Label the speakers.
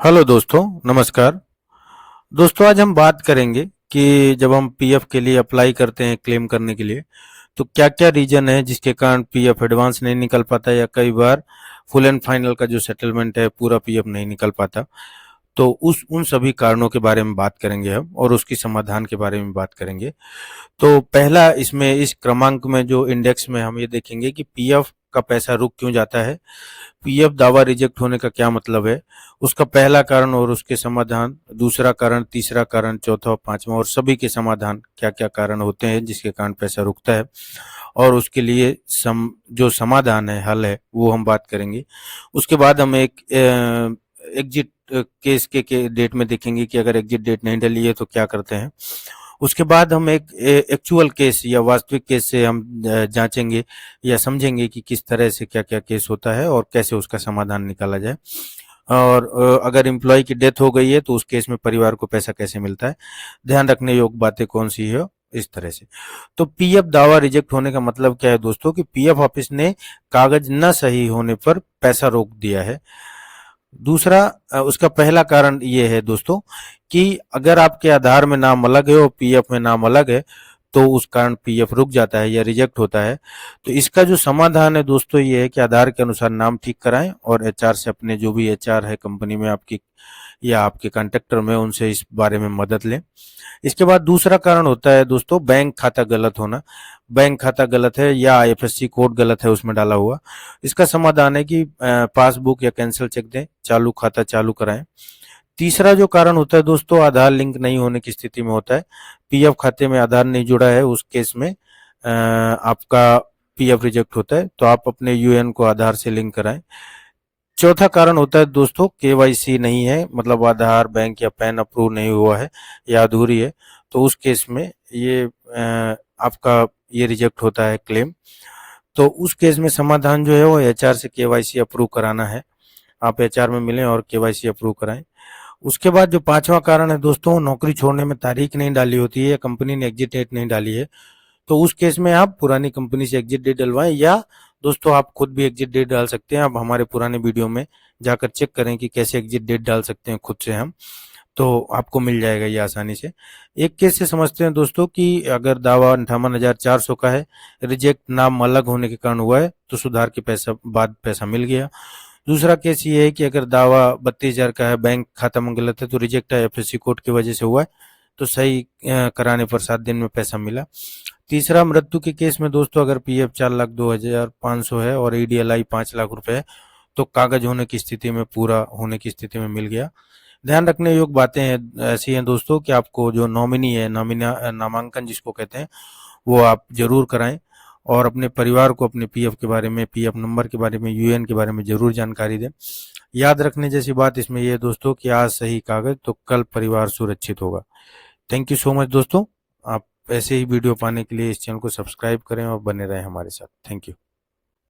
Speaker 1: Hello दोस्तों, नमस्कार। दोस्तों, आज हम बात करेंगे कि जब हम पीएफ के लिए अप्लाई करते हैं क्लेम करने के लिए, तो क्या-क्या रीज़न है जिसके कारण पीएफ एडवांस नहीं निकल पाता या कई बार फुल एंड फाइनल का जो सेटलमेंट है पूरा पीएफ नहीं निकल पाता। तो उस उन सभी कारणों के बारे में बात करेंगे हम और उसकी समाधान के बारे में बात करेंगे। तो पहला इसमें इस क्रमांक में जो इंडेक्स में हम ये देखेंगे कि पीएफ का पैसा रुक क्यों जाता है, पीएफ दावा रिजेक्ट होने का क्या मतलब है, उसका पहला कारण और उसके समाधान, दूसरा कारण, तीसरा कारण, चौथा और पांचवा और सभी के समाधान क्या-क्या कारण होते हैं जिसके कारण पैसा रुकता है और उसके लिए जो समाधान है, हल है, वो हम बात करेंगे। उसके बाद हम एक एग्जिट केस के डेट में देखेंगे कि अगर एग्जिट डेट नहीं डली है तो क्या करते हैं। उसके बाद हम एक एक्चुअल केस या वास्तविक केस से हम जांचेंगे या समझेंगे कि किस तरह से क्या-क्या केस होता है और कैसे उसका समाधान निकाला जाए। और अगर एम्प्लॉय की डेथ हो गई है तो उस केस में परिवार को पैसा कैसे मिलता है, ध्यान रखने योग्य बातें कौन सी है, इस तरह से। तो पीएफ दावा रिजेक्ट होने का मतलब क्या है दोस्तों, कि पीएफ ऑफिस ने कागज न सही होने पर पैसा रोक दिया है। दूसरा उसका पहला कारण ये है दोस्तों कि अगर आपके आधार में नाम अलग है और पीएफ में नाम अलग है तो उस कारण पीएफ रुक जाता है या रिजेक्ट होता है। तो इसका जो समाधान है दोस्तों ये है कि आधार के अनुसार नाम ठीक कराएं और एचआर से, अपने जो भी एचआर है कंपनी में आपकी या आपके कॉन्ट्रैक्टर में, उनसे इस बारे में मदद लें। इसके बाद दूसरा कारण होता है दोस्तों बैंक खाता गलत होना। बैंक खाता गलत है या आईएफएससी कोड गलत है उसमें डाला हुआ। इसका समाधान है कि पासबुक या कैंसिल चेक दें, चालू खाता चालू कराएं। तीसरा जो कारण होता है दोस्तों, आधार लिंक नहीं होने की स्थिति में होता है। पीएफ खाते में आधार नहीं जुड़ा है, उस केस में आपका पीएफ रिजेक्ट होता है, तो आप अपने यूएएन को आधार से लिंक कराएं। चौथा कारण होता है दोस्तों, केवाईसी नहीं है, मतलब आधार, बैंक या पैन अप्रूव नहीं हुआ है या अधूरी है, तो उस केस में ये आपका ये रिजेक्ट होता है क्लेम। तो उस केस में समाधान जो है वो एचआर से केवाईसी अप्रूव कराना है। आप एचआर में मिलें और केवाईसी अप्रूव कराएं। उसके बाद जो पांचवा कारण है दोस्तों, नौकरी छोड़ने में तारीख नहीं डाली होती है या कंपनी ने एग्जिट डेट नहीं डाली है, तो उस केस में आप पुरानी कंपनी से एग्जिट डेट डलवाएं या दोस्तों आप खुद भी एग्जिट डेट डाल सकते हैं। आप हमारे पुराने वीडियो में जाकर चेक करें कि कैसे एग्जिट डेट डाल सकते हैं खुद से हम, तो आपको मिल जाएगा ये आसानी से। एक केस से समझते हैं दोस्तों कि अगर दावा 58,400 का है, रिजेक्ट नाम अलग होने के कारण हुआ है, तो सुधार के पैसा मिल गया। दूसरा केस ये है कि अगर दावा 32,000 का है, बैंक खाता में गलत है, तो रिजेक्ट है एफएससी कोड की वजह से हुआ है, तो सही कराने पर 7 दिन में पैसा मिला। तीसरा, मृत्यु के केस में दोस्तों अगर पीएफ 4,02,500 है और ईडीएलआई 5 लाख रुपए है, तो कागज होने की स्थिति में, पूरा होने की स्थिति में मिल गया। ध्यान रखने योग्य बातें हैं ऐसी हैं दोस्तों कि आपको जो नॉमिनी है, नामांकन जिसको कहते हैं, वो आप जरूर कराएं और अपने परिवार को अपने पीएफ के बारे में, पीएफ नंबर के बारे में, यूएन के बारे में जरूर जानकारी दें। याद रखने जैसी बात इसमें यह है दोस्तों कि आज सही कागज तो कल परिवार सुरक्षित होगा। थैंक यू सो मच दोस्तों। आप ऐसे ही वीडियो पाने के लिए इस चैनल को सब्सक्राइब करें और बने रहें हमारे साथ। Thank you.